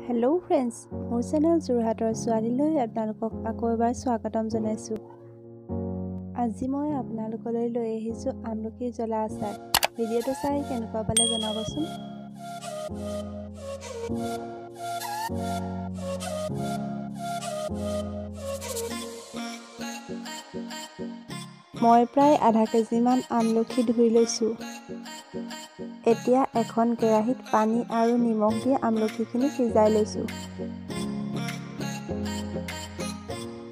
Hello friends मोर channel जोरहाटर ছোৱালীলৈ আপোনালোকক আকৌ এবাৰ স্বাগতম জনাইছো। আজি মই আপোনালোকলৈ লৈ আহিছো আমলখিৰ জ্বলা আচাৰ। ভিডিঅটো চাই কেনেকুৱা পালে জনাবচোন। মই প্ৰায় আধা কেজি মান আমলখি ধুই লৈছো। এতিয়া এখন কেৰাহীত পানী আৰু নিমখ দি আমলখিখিনি সিজাই লৈছো।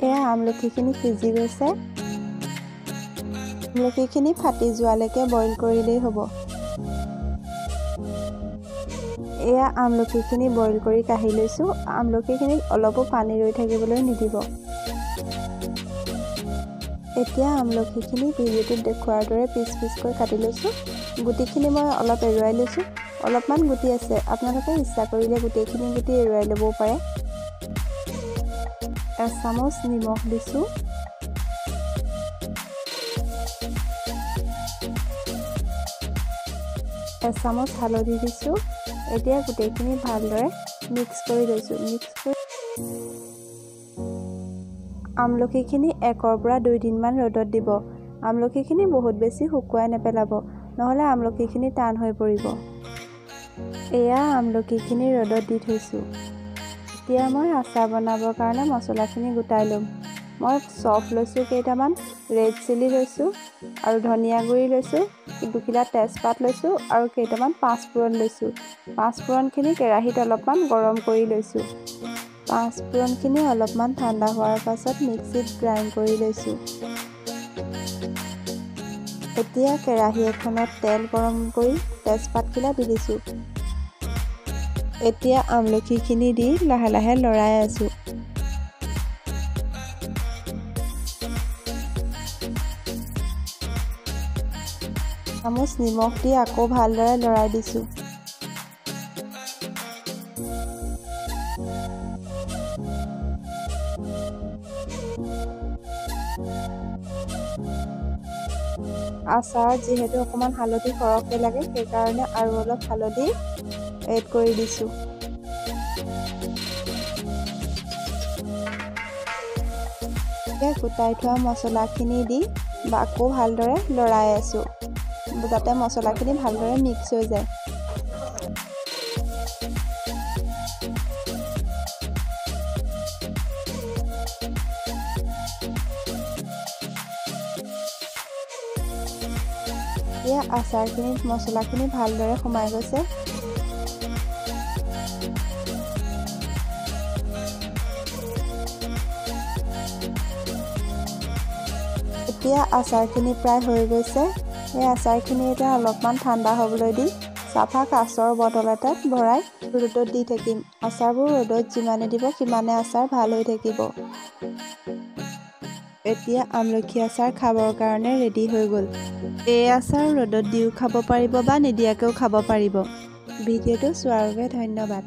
এয়া আমলখিখিনি সিজি গৈছে। আমলখিখিনি ফাটি যোৱালৈকে বইল কৰিলেই হ'ব। এয়া আমলখিখিনি বইল কৰি কাঢ়ি লৈছো। আমলখিখিনিত অলপো পানী ৰৈ থাকিবলৈ নিদিব। এতিয়া আমলখিখিনি ভিডিঅ'টোত দেখুৱাৰ দৰে পিচ পিচকৈ কাটি লৈছো। গুটিখিনি মই অলপ এৰুৱাই লৈছো। অলপমান গুটি আছে, আপোনালোকে ইচ্ছা কৰিলে গোটেইখিনি গুটি এৰুৱাই ল'ব পাৰে। এচামুচ নিমখ দিছো। এচামুচ হালধি দিছো। এতিয়া গোটেইখিনি ভালদৰে মিক্স কৰি লৈছো। আমলখিখিনি 1 পৰা 2 দিন মান ৰ'দত দিব। আমলখিখিনি বহুত বেছি শুকুৱাই নেপেলাব, নহলে আমলখিখিনি টান হৈ পৰিব। এয়া আমলখিখিনি ৰ'দত দি থৈছো। এতিয়া মই আচাৰ বনাবৰ কাৰণে মছলাখিনি গোটাই ল'ম। মই চফ লৈছো কেইটামান, ৰেড চিলি লৈছো আৰু ধনিয়া গুৰি লৈছো, 2 কিলা তেজপাত লৈছো আৰু কেইটামান পাঁচফোৰণ লৈছো। পাঁচফোৰণখিনি কেৰাহীত অলপমান গৰম কৰি লৈছো। পাঁচফোৰণখিনি অলপমান ঠাণ্ডা হোৱাৰ পাছত মিক্সিত গ্ৰাইণ্ড কৰি লৈছো। এতিয়া কেৰাহী এখনত তেল গৰম কৰি তেজপাতকিলা দি দিছো। এতিয়া আমলখিখিনি দি লাহে লাহে লৰাই আছো। চামুচ নিমখ দি আকৌ ভালদৰে লৰাই দিছো। আচাৰত যিহেতু অকমান হালধি সৰহকৈ লাগে, সেইকাৰণে আৰু অলপ হালধি এড কৰি দিছো। এতিয়া গোটাই থোৱা মছলাখিনি দি আকৌ ভালদৰে লৰাই আছো, যাতে মছলাখিনি ভালদৰে মিক্স হৈ যায়। এতিয়া আচাৰখিনিত মছলাখিনি ভালদৰে সোমাই গৈছে। এতিয়া আচাৰখিনি প্ৰায় হৈ গৈছে। এই আচাৰখিনি এতিয়া অলপমান ঠাণ্ডা হ'বলৈ দি চাফা কাঁচৰ বটল এটাত ভৰাই ৰ'দত দি থাকিম। আচাৰবোৰ ৰ'দত যিমানে দিব সিমানে আচাৰ ভাল হৈ থাকিব। এতিয়া আমলখি আচাৰ খাবৰ কাৰণে ৰেডি হৈ গ'ল। এই আচাৰ ৰ'দত দিও খাব পাৰিব বা নিদিয়াকেও খাব পাৰিব। ভিডিঅ'টো চোৱাৰ বাবে ধন্যবাদ।